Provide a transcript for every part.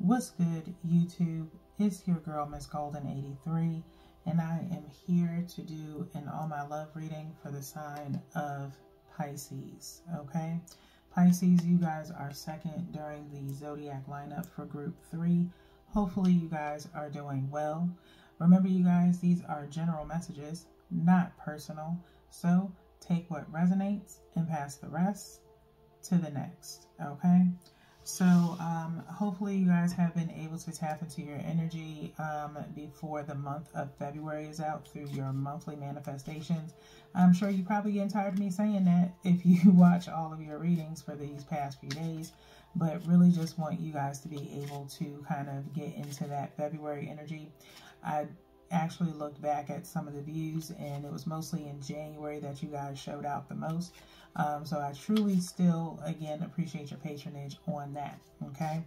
What's good, YouTube? It's your girl, Miss Golden 83, and I am here to do an All My Love reading for the sign of Pisces. Okay, Pisces, you guys are second during the zodiac lineup for Group 3. Hopefully, you guys are doing well. Remember, you guys, these are general messages, not personal. So take what resonates and pass the rest to the next. Okay. So hopefully you guys have been able to tap into your energy before the month of February is out through your monthly manifestations. I'm sure you're probably getting tired of me saying that if you watch all of your readings for these past few days, but really just want you guys to be able to kind of get into that February energy. I actually looked back at some of the views, and it was mostly in January that you guys showed out the most. So I truly still, again, appreciate your patronage on that, okay?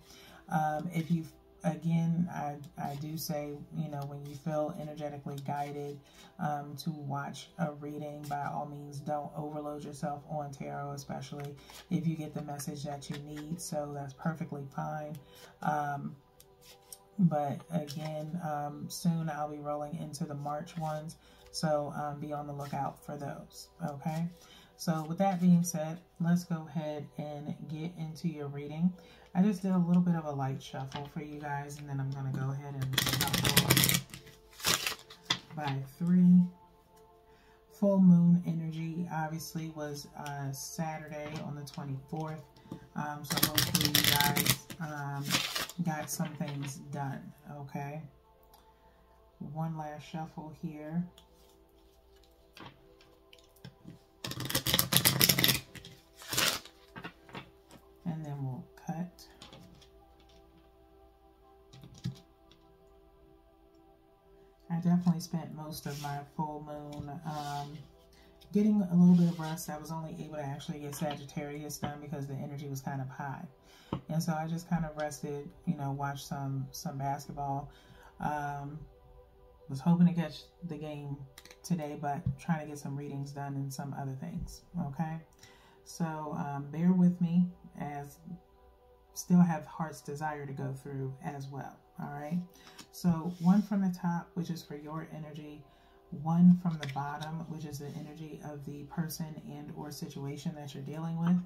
If you, again, I do say, you know, when you feel energetically guided to watch a reading, by all means, don't overload yourself on tarot, especially if you get the message that you need. So that's perfectly fine. But again, soon I'll be rolling into the March ones, so be on the lookout for those, okay? So with that being said, let's go ahead and get into your reading. I just did a little bit of a light shuffle for you guys, and then I'm going to go ahead and shuffle by 3. Full moon energy obviously was Saturday on the 24th. So hopefully you guys got some things done, okay? One last shuffle here. And then we'll cut. I definitely spent most of my full moon getting a little bit of rest. I was only able to actually get Sagittarius done because the energy was kind of high. And so I just kind of rested, you know, watched some basketball. Was hoping to catch the game today, but trying to get some readings done and some other things, okay? So bear with me, as still have heart's desire to go through as well, all right? So 1 from the top, which is for your energy, 1 from the bottom, which is the energy of the person and or situation that you're dealing with,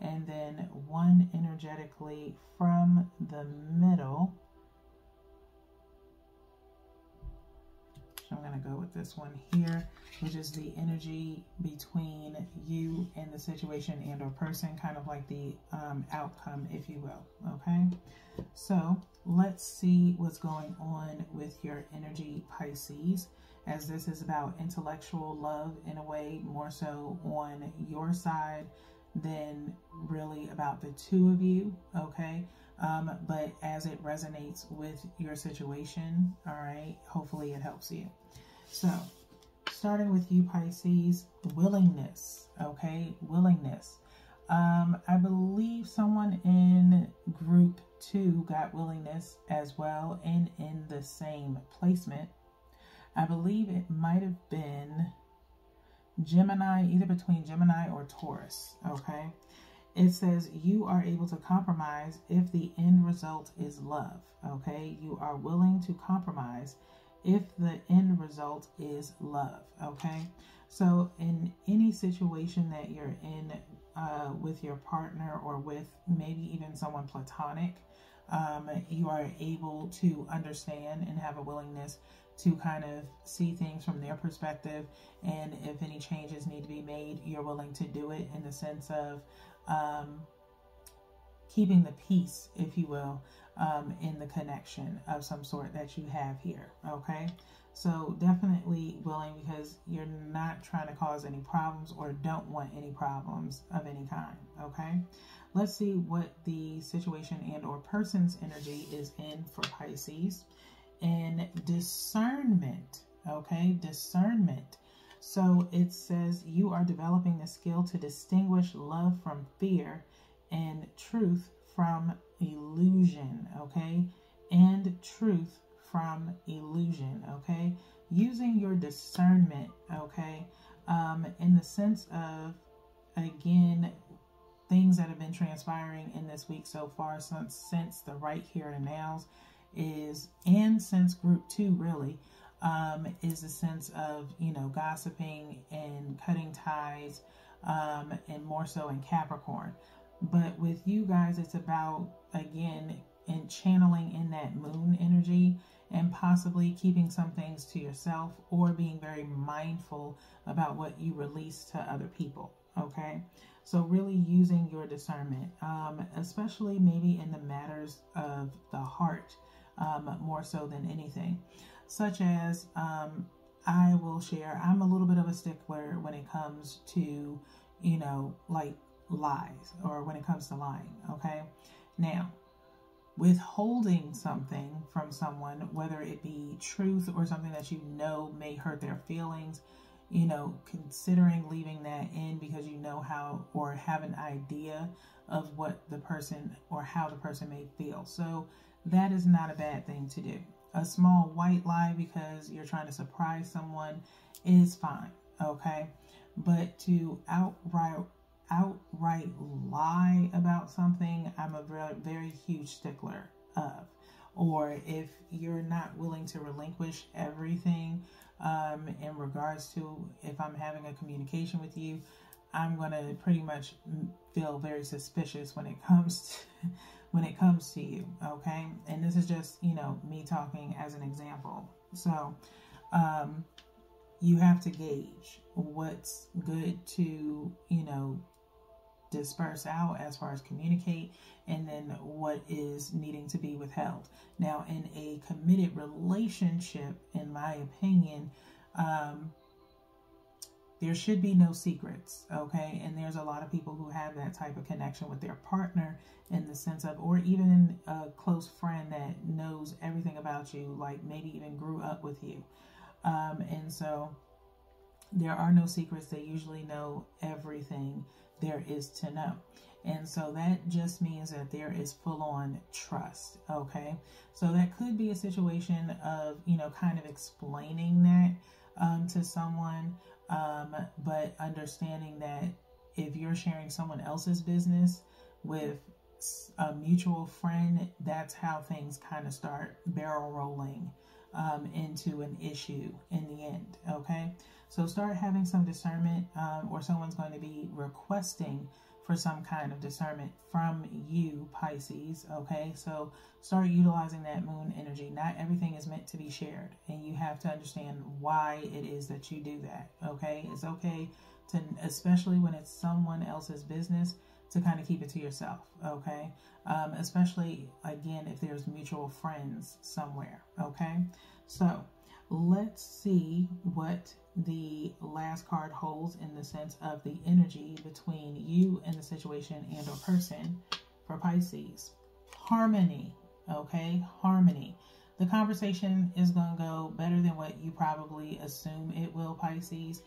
and then 1 energetically from the middle. So I'm going to go with this one here, which is the energy between you and the situation and or person, kind of like the outcome, if you will, okay? So let's see what's going on with your energy, Pisces, as this is about intellectual love in a way, more so on your side than really about the two of you, okay? But as it resonates with your situation, all right, hopefully it helps you. So starting with you, Pisces, willingness, okay? Willingness. I believe someone in Group 2 got willingness as well, and in the same placement. I believe it might have been Gemini, either between Gemini or Taurus, okay? It says you are able to compromise if the end result is love, okay? You are willing to compromise if the end result is love, okay? So in any situation that you're in with your partner, or with maybe even someone platonic, you are able to understand and have a willingness to kind of see things from their perspective, and if any changes need to be made, you're willing to do it, in the sense of keeping the peace, if you will, in the connection of some sort that you have here, okay? So definitely willing, because you're not trying to cause any problems or don't want any problems of any kind, okay? Let's see what the situation and or person's energy is in for Pisces. And discernment, okay? Discernment. So it says you are developing the skill to distinguish love from fear and truth from illusion, okay? And truth from illusion, okay? Using your discernment, okay? In the sense of, again, things that have been transpiring in this week so far, since the right here and nows is, and since group 2 really, is a sense of, you know, gossiping and cutting ties, and more so in Capricorn. But with you guys, it's about, again, in channeling in that moon energy and possibly keeping some things to yourself or being very mindful about what you release to other people. Okay. So really using your discernment, especially maybe in the matters of the heart, more so than anything, such as, I will share, I'm a little bit of a stickler when it comes to, you know, like lies, or when it comes to lying. Okay. Now, withholding something from someone, whether it be truth or something that you know may hurt their feelings, you know, considering leaving that in because you know how, or have an idea of what the person or how the person may feel. So that is not a bad thing to do. A small white lie because you're trying to surprise someone is fine. Okay. But to outright lie about something, I'm a very, very huge stickler of. Or if you're not willing to relinquish everything, in regards to, if I'm having a communication with you, I'm going to pretty much feel very suspicious when it comes to you. Okay. And this is just, you know, me talking as an example. So, you have to gauge what's good to, you know, disperse out as far as communicate, and then what is needing to be withheld. Now, in a committed relationship, in my opinion, there should be no secrets. Okay. And there's a lot of people who have that type of connection with their partner, in the sense of, or even a close friend that knows everything about you, like maybe even grew up with you. And so there are no secrets. They usually know everything there is to know. And so that just means that there is full on trust. Okay. So that could be a situation of, you know, kind of explaining that, to someone, but understanding that if you're sharing someone else's business with a mutual friend, that's how things kind of start barrel rolling, into an issue in the end. Okay. So start having some discernment, or someone's going to be requesting for some kind of discernment from you, Pisces. Okay. So start utilizing that moon energy. Not everything is meant to be shared, and you have to understand why it is that you do that. Okay. It's okay to, especially when it's someone else's business, to kind of keep it to yourself. Okay. Especially again, if there's mutual friends somewhere. Okay. So let's see what the last card holds in the sense of the energy between you and the situation and or person for Pisces. Harmony. Okay. Harmony. The conversation is going to go better than what you probably assume it will, Pisces,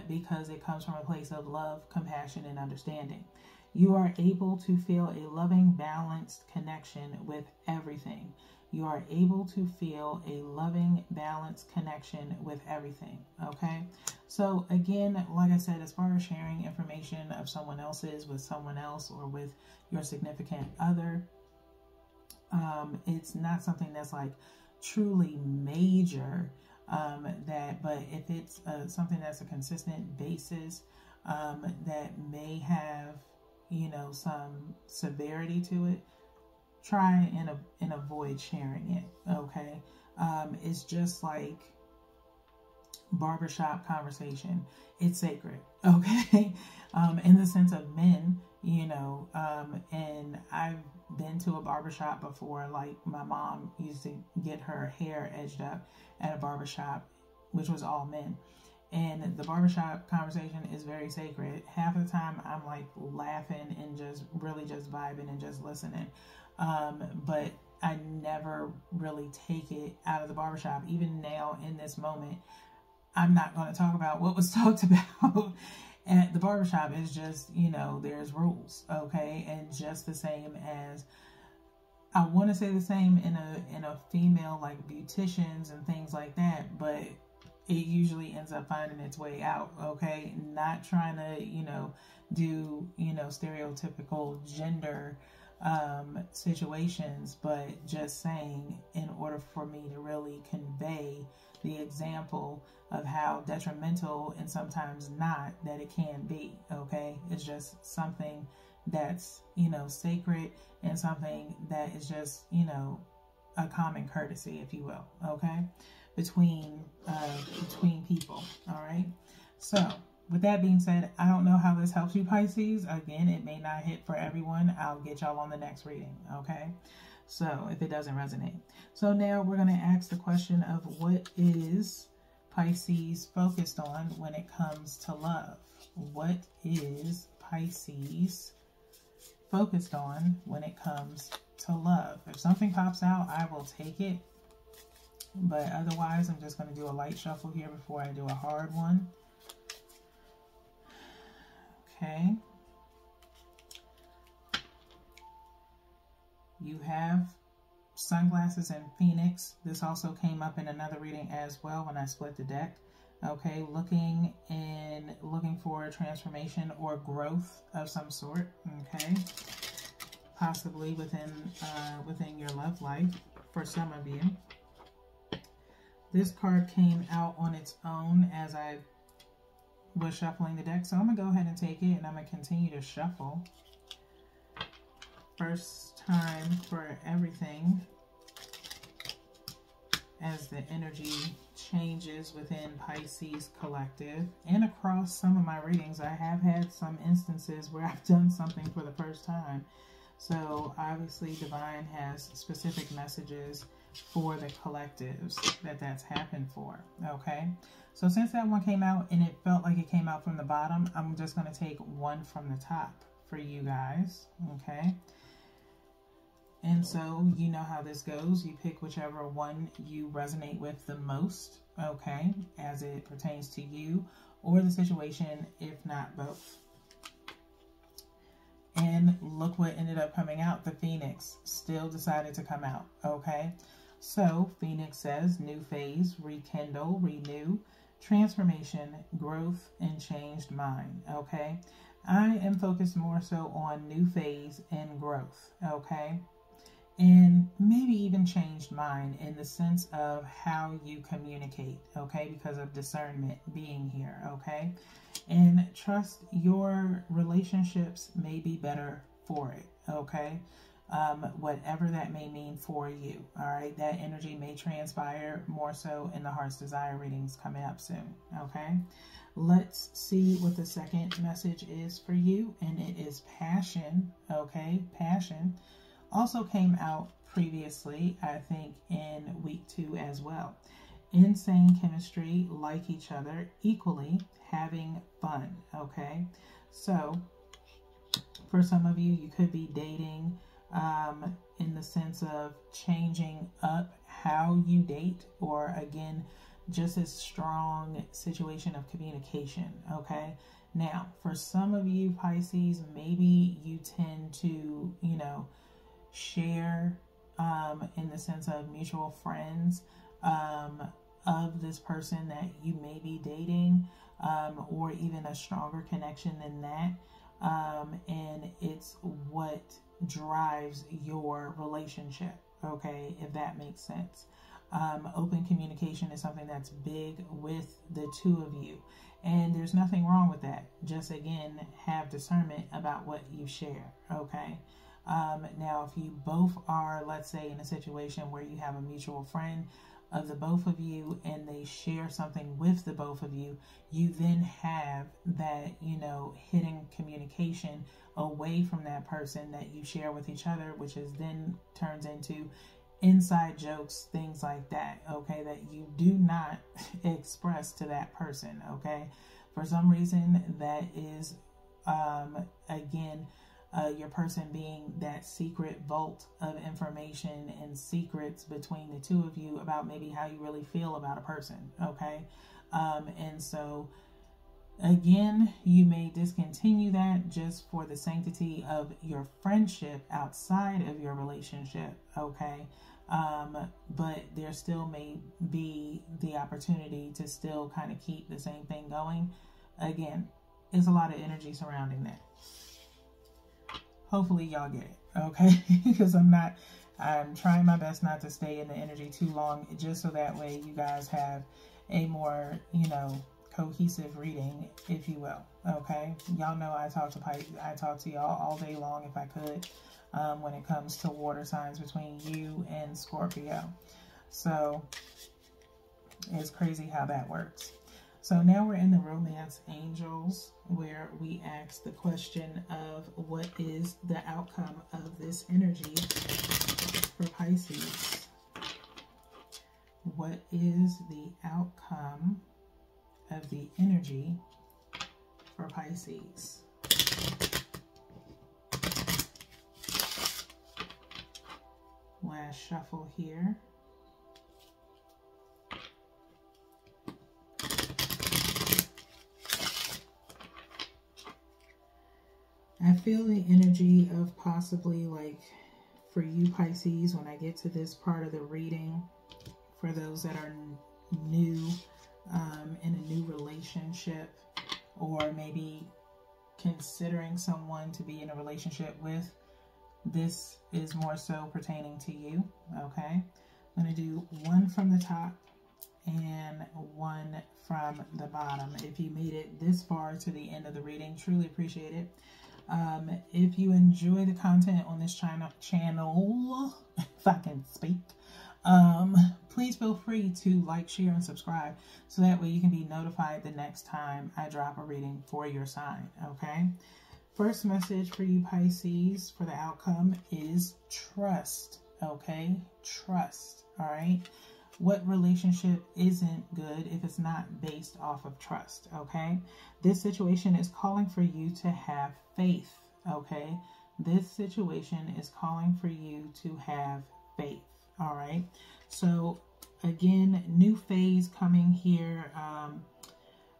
because it comes from a place of love, compassion, and understanding. You are able to feel a loving, balanced connection with everything. You are able to feel a loving, balanced connection with everything. Okay. So again, like I said, as far as sharing information of someone else's with someone else or with your significant other, it's not something that's like truly major, but if it's something that's a consistent basis, that may have, you know, some severity to it, try and avoid sharing it. Okay. It's just like barbershop conversation. It's sacred. Okay. In the sense of men, you know, and I've been to a barbershop before. Like my mom used to get her hair edged up at a barbershop, which was all men. And the barbershop conversation is very sacred. Half of the time I'm like laughing and just really just vibing and just listening. But I never really take it out of the barbershop. Even now in this moment, I'm not going to talk about what was talked about at the barbershop. It's just, you know, there's rules. Okay. And just the same as, I want to say the same in a female, like beauticians and things like that, but it usually ends up finding its way out. Okay. Not trying to, you know, do, you know, stereotypical gender situations, but just saying, in order for me to really convey the example of how detrimental and sometimes not that it can be, okay? It's just something that's, you know, sacred, and something that is just, you know, a common courtesy, if you will, okay, between people. All right. So with that being said, I don't know how this helps you, Pisces. Again, it may not hit for everyone. I'll get y'all on the next reading, okay? So if it doesn't resonate. So now we're going to ask the question of, what is Pisces focused on when it comes to love? What is Pisces focused on when it comes to love? If something pops out, I will take it. But otherwise, I'm just going to do a light shuffle here before I do a hard one. Okay. You have sunglasses and Phoenix. This also came up in another reading as well when I split the deck. Okay, looking for a transformation or growth of some sort. Okay, possibly within your love life for some of you. This card came out on its own as I was shuffling the deck, so I'm gonna go ahead and take it, and I'm gonna continue to shuffle. First time for everything, as the energy changes within Pisces collective and across some of my readings. I have had some instances where I've done something for the first time, so obviously Divine has specific messages for the collectives that's happened for. Okay, so since that one came out and it felt like it came out from the bottom, I'm just going to take one from the top for you guys. Okay, and so you know how this goes. You pick whichever one you resonate with the most, okay, as it pertains to you or the situation, if not both. And look what ended up coming out. The Phoenix still decided to come out, okay? So Phoenix says new phase, rekindle, renew, transformation, growth, and changed mind, okay? I am focused more so on new phase and growth, okay? And maybe even changed mind in the sense of how you communicate, okay? Because of discernment being here, okay? And trust your relationships may be better for it, okay? Whatever that may mean for you, all right? That energy may transpire more so in the Heart's Desire readings coming up soon, okay? Let's see what the second message is for you, and it is passion, okay? Passion also came out previously, I think, in week 2 as well. Insane chemistry, like each other, equally having fun, okay? So for some of you, you could be dating in the sense of changing up how you date, or again, just a strong situation of communication, okay? Now, for some of you Pisces, maybe you tend to, you know, share in the sense of mutual friends of this person that you may be dating, or even a stronger connection than that, and it's what drives your relationship, okay, if that makes sense. Open communication is something that's big with the two of you, and there's nothing wrong with that. Just again, have discernment about what you share, okay? Now, if you both are, let's say, in a situation where you have a mutual friend of the both of you and they share something with the both of you, you then have that, you know, hidden communication away from that person that you share with each other, which is then turns into inside jokes, things like that, okay, that you do not express to that person, okay? For some reason, that is, again, your person being that secret vault of information and secrets between the two of you about maybe how you really feel about a person, okay? And so, again, you may discontinue that just for the sanctity of your friendship outside of your relationship, okay? But there still may be the opportunity to still kind of keep the same thing going. Again, it's a lot of energy surrounding that. Hopefully y'all get it, okay? Because I'm trying my best not to stay in the energy too long, just so that way you guys have a more, you know, cohesive reading, if you will, okay? Y'all know I talk to y'all all day long if I could, when it comes to water signs between you and Scorpio. So it's crazy how that works. So now we're in the Romance Angels, where we ask the question of what is the outcome of this energy for Pisces? What is the outcome of the energy for Pisces? Last shuffle here. I feel the energy of possibly, like, for you Pisces, when I get to this part of the reading, for those that are new in a new relationship, or maybe considering someone to be in a relationship with, this is more so pertaining to you, okay? I'm going to do one from the top and one from the bottom. If you made it this far to the end of the reading, truly appreciate it. If you enjoy the content on this channel, if I can speak, please feel free to like, share, and subscribe, so that way you can be notified the next time I drop a reading for your sign, okay? First message for you Pisces for the outcome is trust, okay? Trust, all right? What relationship isn't good if it's not based off of trust, okay? This situation is calling for you to have faith, okay? This situation is calling for you to have faith, all right? So, again, new phase coming here.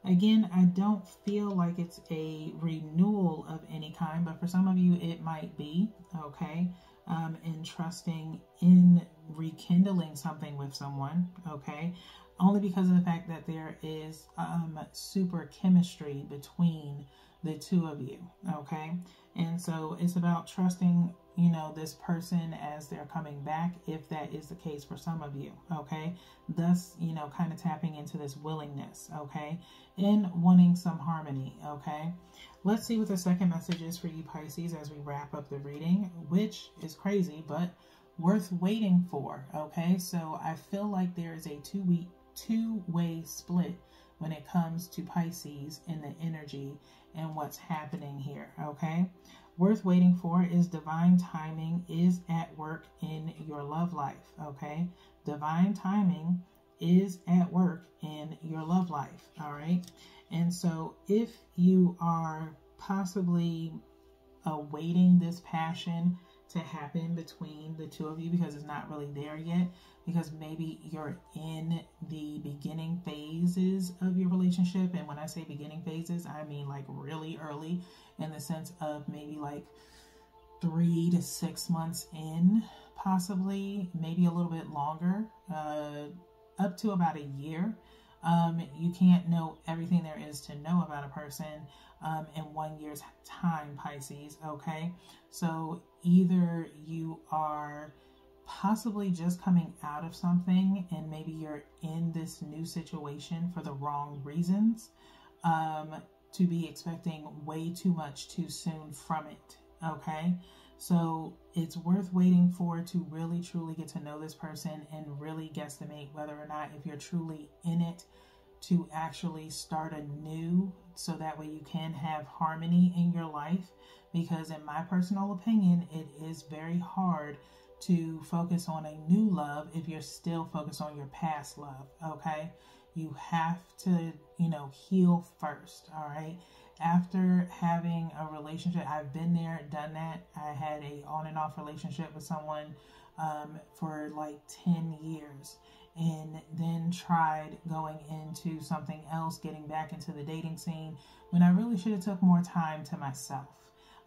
Again, I don't feel like it's a renewal of any kind, but for some of you, it might be, okay? And trusting in rekindling something with someone, okay? Only because of the fact that there is super chemistry between the two of you, okay? And so it's about trusting, you know, this person as they're coming back, if that is the case for some of you, okay? Thus, you know, kind of tapping into this willingness, okay? And wanting some harmony, okay? Let's see what the second message is for you Pisces as we wrap up the reading, which is crazy, but worth waiting for, okay? So I feel like there is a two-way split when it comes to Pisces in the energy and what's happening here, okay? Worth waiting for is divine timing is at work in your love life, okay? Divine timing is at work in your love life, all right? And so if you are possibly awaiting this passion to happen between the two of you because it's not really there yet, because maybe you're in the beginning phases of your relationship. And when I say beginning phases, I mean like really early, in the sense of maybe like 3 to 6 months in, possibly, maybe a little bit longer, up to about a year. You can't know everything there is to know about a person in 1 year's time, Pisces, okay? So either you are possibly just coming out of something and maybe you're in this new situation for the wrong reasons, to be expecting way too much too soon from it, okay? So it's worth waiting for to really truly get to know this person and really guesstimate whether or not, if you're truly in it, to actually start anew, so that way you can have harmony in your life. Because in my personal opinion, it is very hard to focus on a new love if you're still focused on your past love, okay? You have to, you know, heal first, all right? After having a relationship, I've been there, done that. I had a on and off relationship with someone for like 10 years. And then tried going into something else, getting back into the dating scene, when I really should have took more time to myself,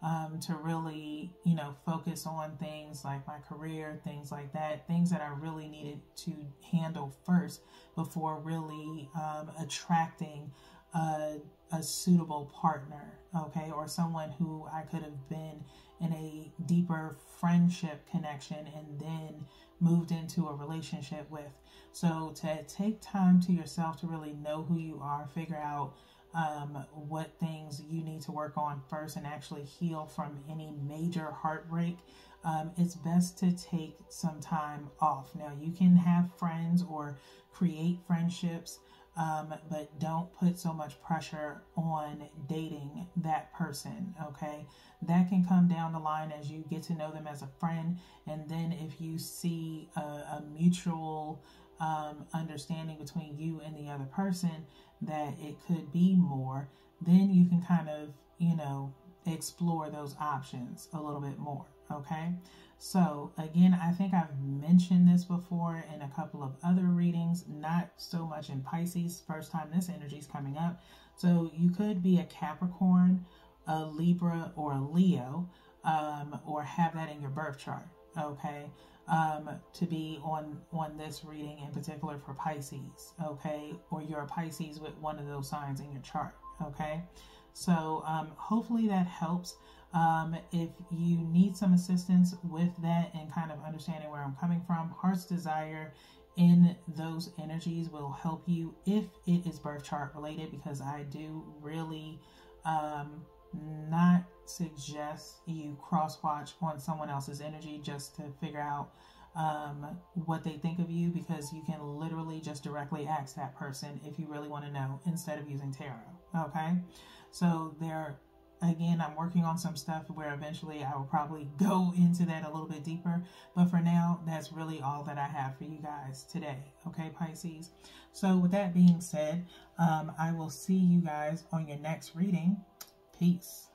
to really, you know, focus on things like my career, things like that, things that I really needed to handle first before really attracting a a suitable partner, okay, or someone who I could have been in a deeper friendship connection and then moved into a relationship with. So to take time to yourself to really know who you are, figure out what things you need to work on first, and actually heal from any major heartbreak. It's best to take some time off. Now, you can have friends or create friendships, but don't put so much pressure on dating that person, okay? That can come down the line as you get to know them as a friend, and then if you see a mutual understanding between you and the other person that it could be more, then you can kind of, explore those options a little bit more, okay? So again, I think I've mentioned this before in a couple of other readings, not so much in Pisces. First time this energy is coming up. So you could be a Capricorn, a Libra, or a Leo, or have that in your birth chart, okay? To be on this reading in particular for Pisces, okay? Or you're a Pisces with one of those signs in your chart, okay? So hopefully that helps. If you need some assistance with that and kind of understanding where I'm coming from, Heart's Desire in those energies will help you if it is birth chart related, because I do really not suggest you cross watch on someone else's energy just to figure out what they think of you, because you can literally just directly ask that person if you really want to know instead of using tarot, okay? So again, I'm working on some stuff where eventually I will probably go into that a little bit deeper. But for now, that's really all that I have for you guys today. Okay, Pisces? So with that being said, I will see you guys on your next reading. Peace.